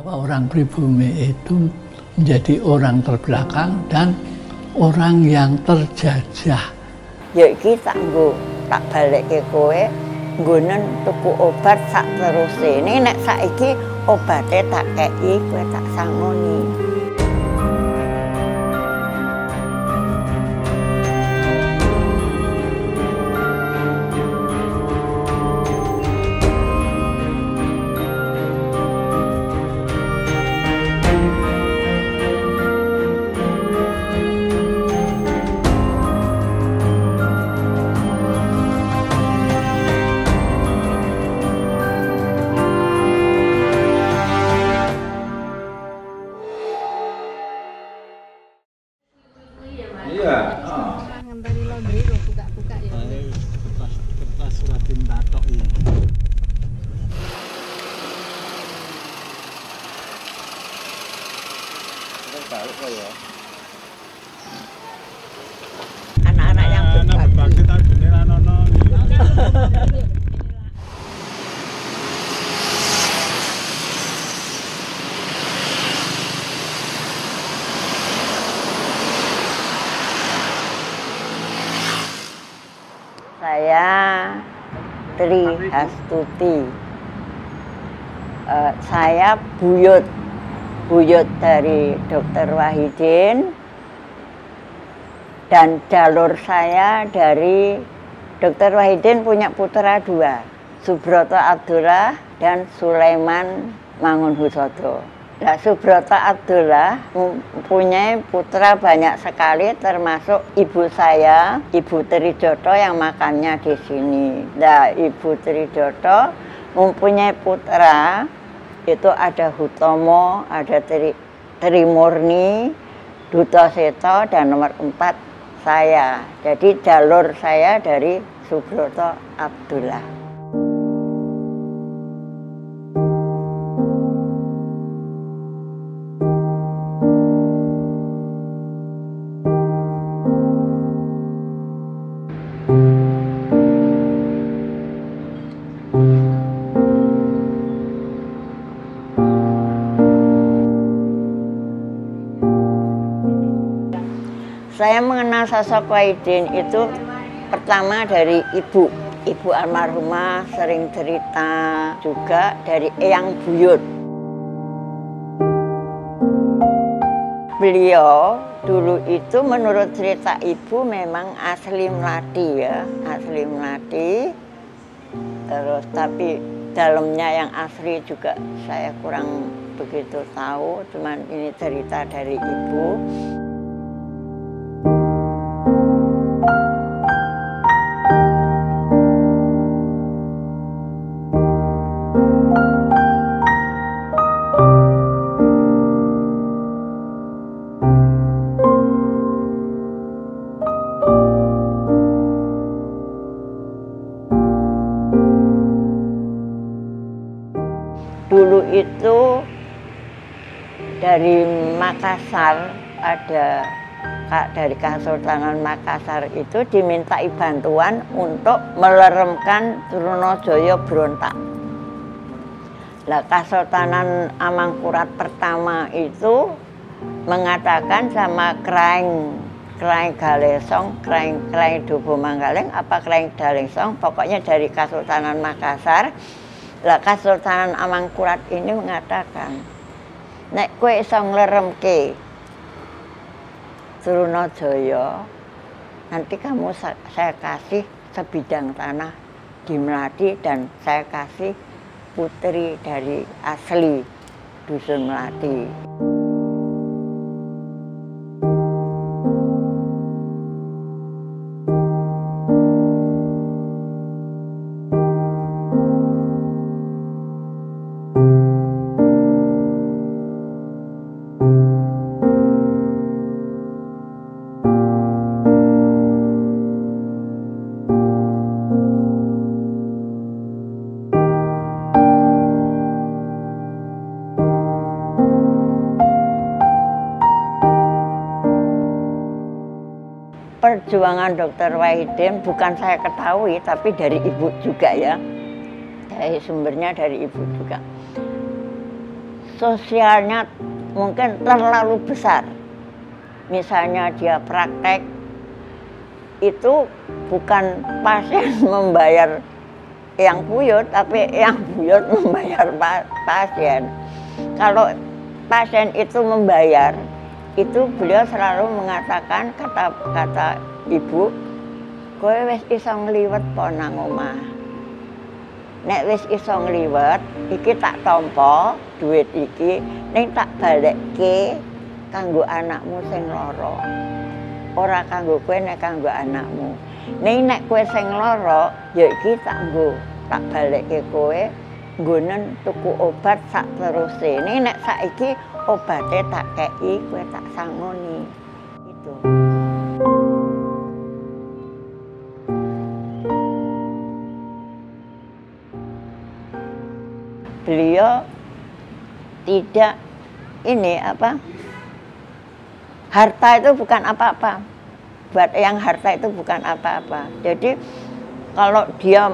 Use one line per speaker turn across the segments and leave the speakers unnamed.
bahwa orang pribumi itu menjadi orang terbelakang dan orang yang terjajah.
Ya iki tak balekke kowe nggonen tuku obat sak teruse. Ini nek saiki obate tak kei kowe tak sangoni.
Iya.
Ngenteni laundry kok buka-buka ya.
Kertas surat tinta tok iki.
Anak-anak yang
berbakti tapi beneran ono.
Saya Tri Hastuti. Saya buyut dari Dr. Wahidin, dan jalur saya dari Dr. Wahidin punya putra 2, Subroto Abdullah dan Sulaiman Mangunhusodo. Nah, Subroto Abdullah mempunyai putra banyak sekali, termasuk ibu saya, Ibu Trijoto yang makamnya di sini. Nah, Ibu Trijoto mempunyai putra, itu ada Hutomo, ada Trimurni, Duto Seto, dan nomor 4 saya. Jadi jalur saya dari Subroto Abdullah. Saya mengenal sosok Wahidin itu pertama dari ibu almarhumah, sering cerita juga dari Eyang Buyut. Beliau dulu itu menurut cerita ibu memang asli Melati ya, asli Melati. Terus tapi dalamnya yang asli juga saya kurang begitu tahu, cuman ini cerita dari ibu. Dulu itu dari Makassar, ada dari Kesultanan Makassar itu dimintai bantuan untuk meleremkan Trunojoyo berontak. Nah, Kesultanan Amangkurat pertama itu mengatakan sama Kraeng Galesong, Kraeng Dobo Manggaleng, apa Kraeng Galesong, pokoknya dari Kesultanan Makassar. Lah Kesultanan Amangkurat ini mengatakan, nek kowe iso ngleremke Trunojoyo, nanti kamu saya kasih sebidang tanah di Melati dan saya kasih putri dari asli dusun Melati. Perjuangan Dr. Wahidin bukan saya ketahui, tapi dari ibu juga ya. Dari sumbernya dari ibu juga. sosialnya mungkin terlalu besar. Misalnya dia praktek, itu bukan pasien membayar yang buyut, tapi yang buyut membayar pasien. Kalau pasien itu membayar, itu beliau selalu mengatakan, kata ibu, kowe wis iso ngliwet po nang omah. Nek wis iso ngliwet, iki tak tampa duit iki, ning tak balekke kanggo anakmu sing lara. Ora kanggo kowe, nek kanggo anakmu. Ning nek kowe sing lara, ya iki tak balekke kowe nggonen tuku obat sak teruse. Ning nek saiki obate tak kei, kowe tak sangoni. Itu. Beliau tidak harta itu bukan apa-apa. Buat yang harta itu bukan apa-apa. Jadi kalau dia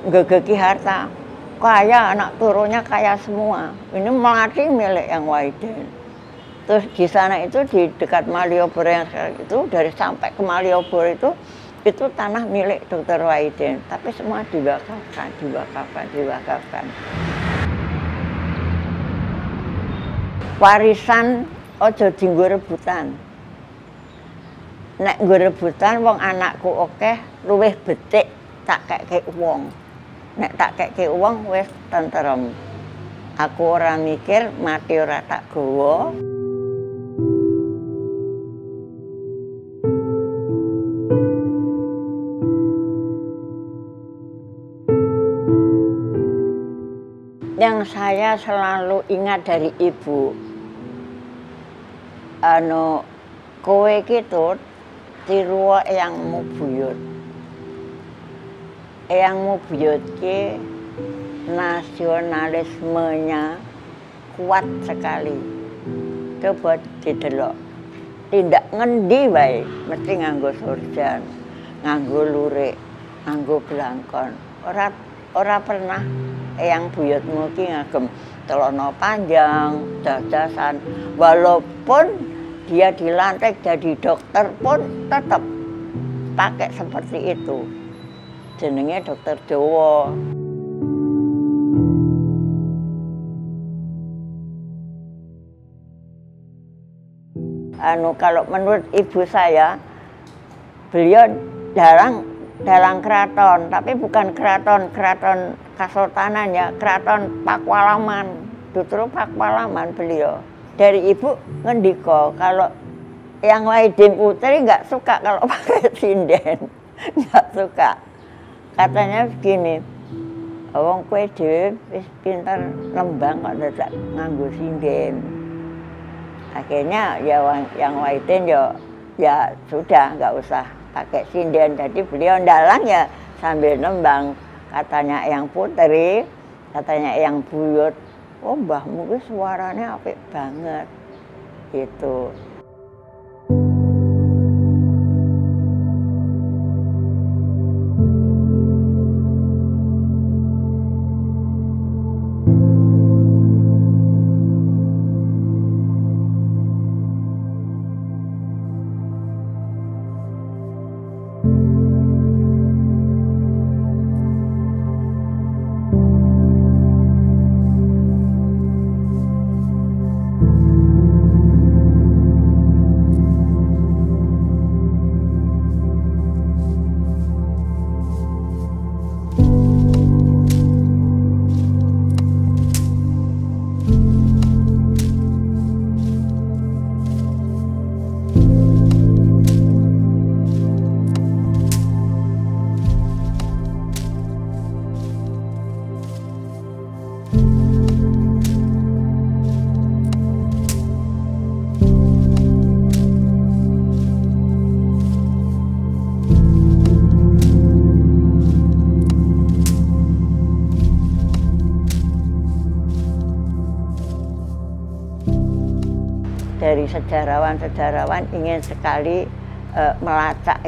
gegeki harta, kaya, anak turunnya kaya semua. Ini Melati milik yang Wahidin. Terus di sana itu di dekat Malioboro yang sekarang itu, dari sampai ke Malioboro itu tanah milik Dr. Wahidin. Tapi semua diwakafkan. Warisan ojo dinggo rebutan. Nek nggo rebutan wong anakku akeh, luwih becik tak keke wong. Nek tak keke wong wis tentrem. Aku ora mikir, mati ora tak gawa. Yang saya selalu ingat dari ibu, kowe gitu tiru eyangmu buyut. Eyangmu buyut ki nasionalismenya kuat sekali. Coba didelok. Tidak ngendi wae mesti nganggo surjan, nganggo lurik, nganggo blangkon. Ora pernah eyang buyutmu ki ngagem celana panjang, dasasan. Walaupun dia dilantik jadi dokter pun tetap pakai seperti itu. Jenenge Dokter Jowo. Kalau menurut ibu saya, beliau dalang keraton, tapi bukan keraton Kasultanan ya, keraton Pakualaman. Justru Pakualaman beliau. Dari ibu ngendiko kalau yang Wahidin Putri nggak suka kalau pakai sinden, nggak suka. Katanya begini, wong kowe dhewe wis pinter nembang kok dadak nganggo sinden. Akhirnya ya yang Wahidin ya sudah nggak usah pakai sinden. Jadi beliau ndalang ya sambil nembang. Katanya yang Putri, katanya yang buyut. Oh mbahmu itu suaranya apik banget, gitu. Dari sejarawan ingin sekali melacak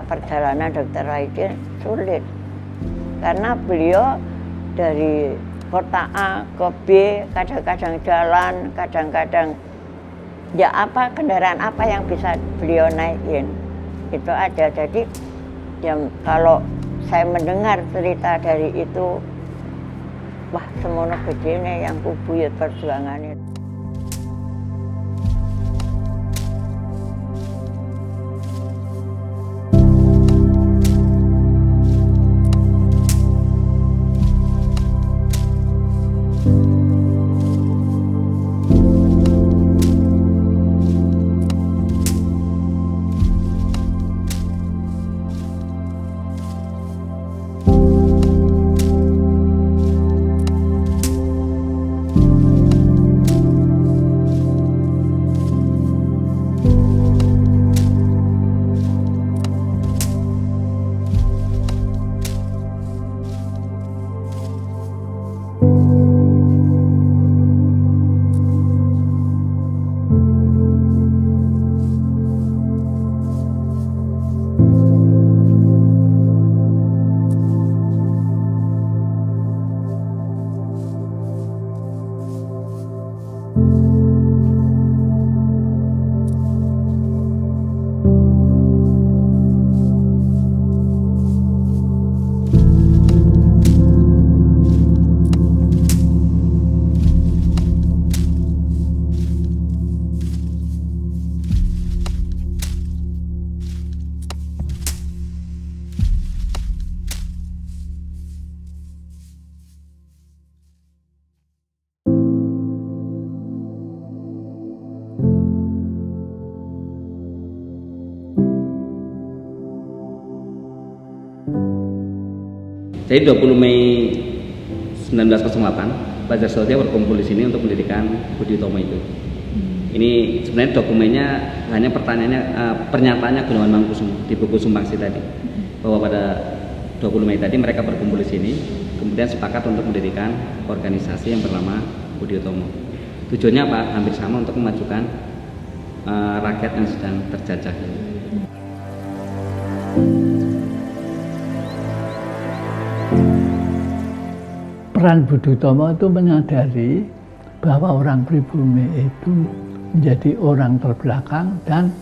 perjalanan Dr. Wahidin sulit karena beliau dari kota A ke B, kadang-kadang jalan, kadang-kadang ya apa kendaraan apa yang bisa beliau naikin itu ada. Jadi ya kalau saya mendengar cerita dari itu, wah semono gedene yang kubuyut perjuangan itu.
Jadi 20 Mei 1908, pelajar Sosial berkumpul di sini untuk mendirikan Budi Utomo itu. Ini sebenarnya dokumennya hanya pernyataannya Gunawan Mangunkusumo di buku Sumbangsih tadi, bahwa pada 20 Mei tadi mereka berkumpul di sini, kemudian sepakat untuk mendirikan organisasi yang bernama Budi Utomo. Tujuannya apa? Hampir sama, untuk memajukan rakyat yang sedang terjajah.
Peran Budi Utomo itu menyadari bahwa orang pribumi itu menjadi orang terbelakang dan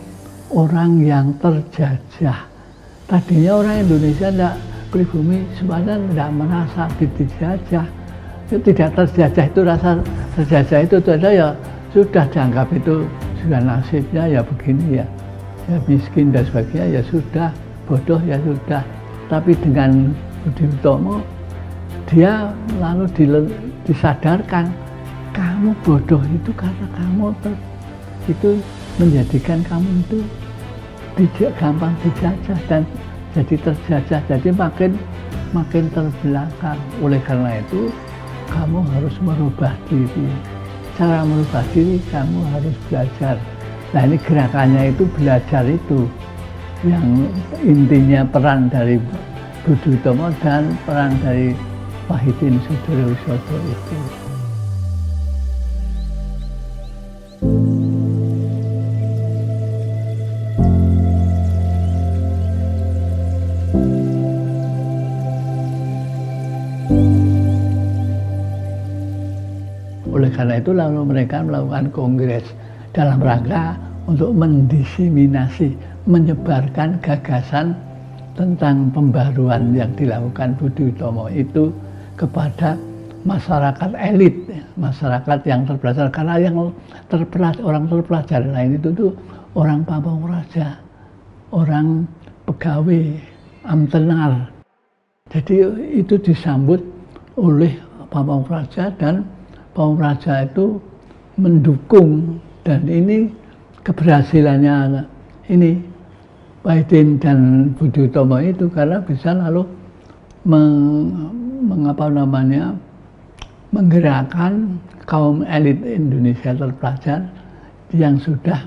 orang yang terjajah. Tadinya orang Indonesia pribumi sebenarnya tidak merasa dijajah, tidak terjajah. Itu rasa terjajah itu ada ya sudah dianggap itu sudah nasibnya ya begini ya miskin dan sebagainya ya sudah, bodoh ya sudah. Tapi dengan Budi Utomo dia lalu disadarkan, kamu bodoh itu karena kamu itu menjadikan kamu itu gampang dijajah dan jadi terjajah, jadi makin terbelakang. Oleh karena itu kamu harus merubah diri. Cara merubah diri kamu harus belajar. Nah ini gerakannya itu belajar itu yang intinya peran dari Budi Utomo dan peran dari Wahidin Soedirohusodo itu. Oleh karena itu lalu mereka melakukan kongres dalam rangka untuk mendiseminasi, menyebarkan gagasan tentang pembaruan yang dilakukan Budi Utomo itu kepada masyarakat elit, masyarakat yang terpelajar. Karena yang orang terpelajar lain itu tuh orang pamong raja, orang pegawai, amtenar. Jadi itu disambut oleh pamong raja dan pamong raja itu mendukung, dan ini keberhasilannya ini Wahidin dan Budi Utomo itu karena bisa lalu menggerakkan kaum elit Indonesia terpelajar yang sudah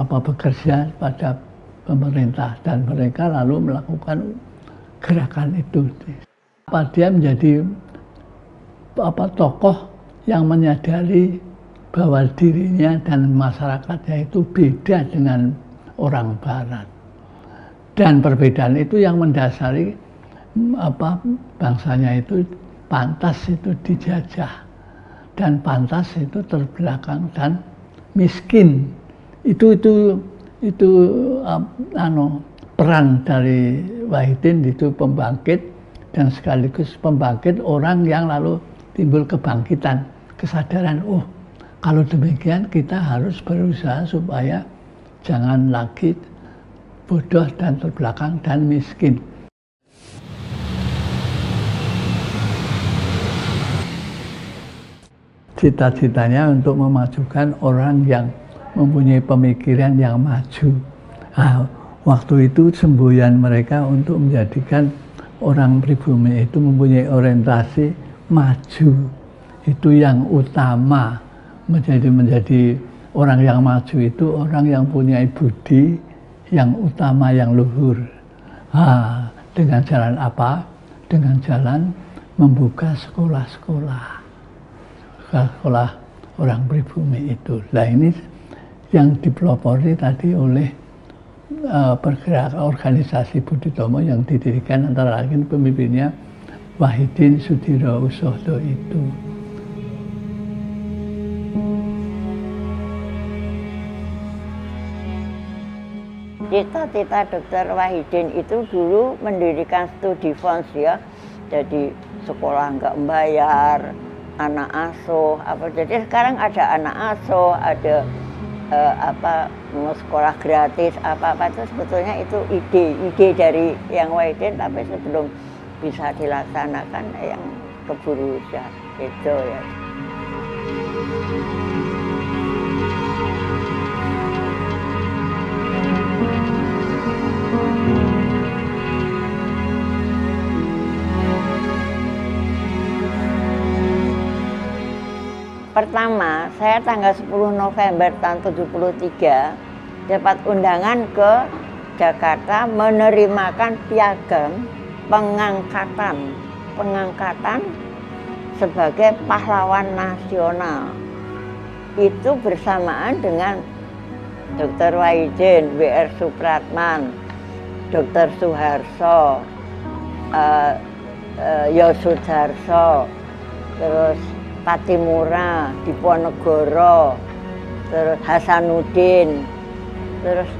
bekerja pada pemerintah, dan mereka lalu melakukan gerakan itu. Dia menjadi tokoh yang menyadari bahwa dirinya dan masyarakatnya itu beda dengan orang Barat, dan perbedaan itu yang mendasari bangsanya itu pantas itu dijajah dan pantas itu terbelakang dan miskin. Itu peran dari Wahidin itu pembangkit dan sekaligus pembangkit orang yang lalu timbul kebangkitan, kesadaran, oh kalau demikian kita harus berusaha supaya jangan lagi bodoh dan terbelakang dan miskin. Cita-citanya untuk memajukan orang yang mempunyai pemikiran yang maju. Nah, waktu itu semboyan mereka untuk menjadikan orang pribumi itu mempunyai orientasi maju. Itu yang utama. Menjadi orang yang maju itu orang yang punya budi yang utama, yang luhur. Nah, dengan jalan apa? Dengan jalan membuka sekolah-sekolah orang pribumi itu. Nah, ini yang dipelopori tadi oleh pergerakan organisasi Budi Utomo yang didirikan antara lain pemimpinnya Wahidin Sudirohusodo itu.
Cita-cita Dr. Wahidin itu dulu mendirikan studi fonds ya, jadi sekolah nggak membayar, anak asuh apa. Jadi sekarang ada anak asuh, ada sekolah gratis apa itu sebetulnya itu ide dari yang Wahidin, tapi sebelum bisa dilaksanakan yang keburu itu ya. Pertama, saya tanggal 10 November tahun 73 dapat undangan ke Jakarta menerimakan piagam pengangkatan sebagai pahlawan nasional. Itu bersamaan dengan Dr. Wahidin, W.R. Supratman, Dr. Suharso, Yosudarso, terus Patimura, Diponegoro, terus Hasanuddin, terus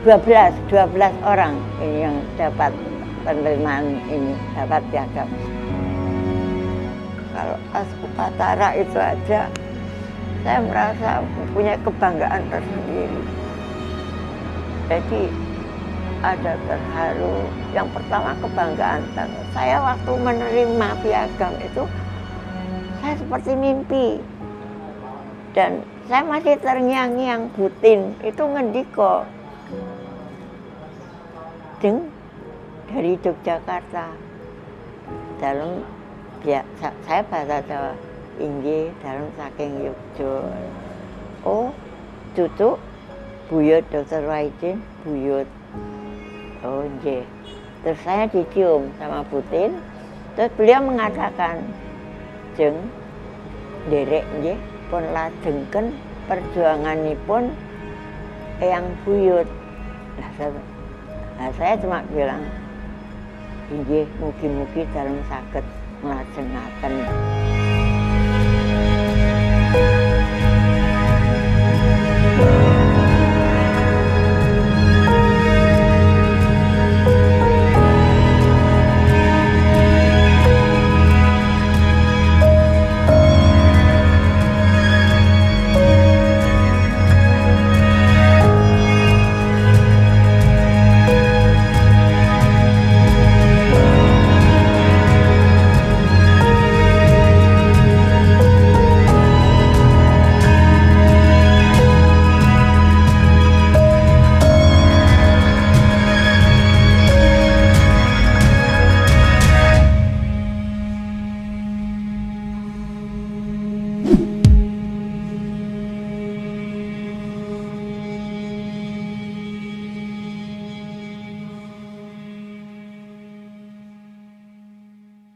12 orang ini yang dapat penerimaan ini, dapat piagam. Kalau pas upacara itu aja, saya merasa punya kebanggaan tersendiri. Jadi ada terharu. Yang pertama kebanggaan. Saya waktu menerima piagam itu, saya seperti mimpi. Dan saya masih terngiang-ngiang Butin itu ngendiko dari Yogyakarta dalam ya saya bahasa Jawa inggih dalam saking Yogyo. Oh, cucu buyut Dr. Wahidin buyut. Oh, nggih. Terus saya dicium sama Butin. Terus beliau mengatakan, "Jeng derek nggih pun lajengken perjuanganipun eyang buyut." Nah, saya cuma bilang, "Inggih, mugi-mugi dalem saged nglajengaken."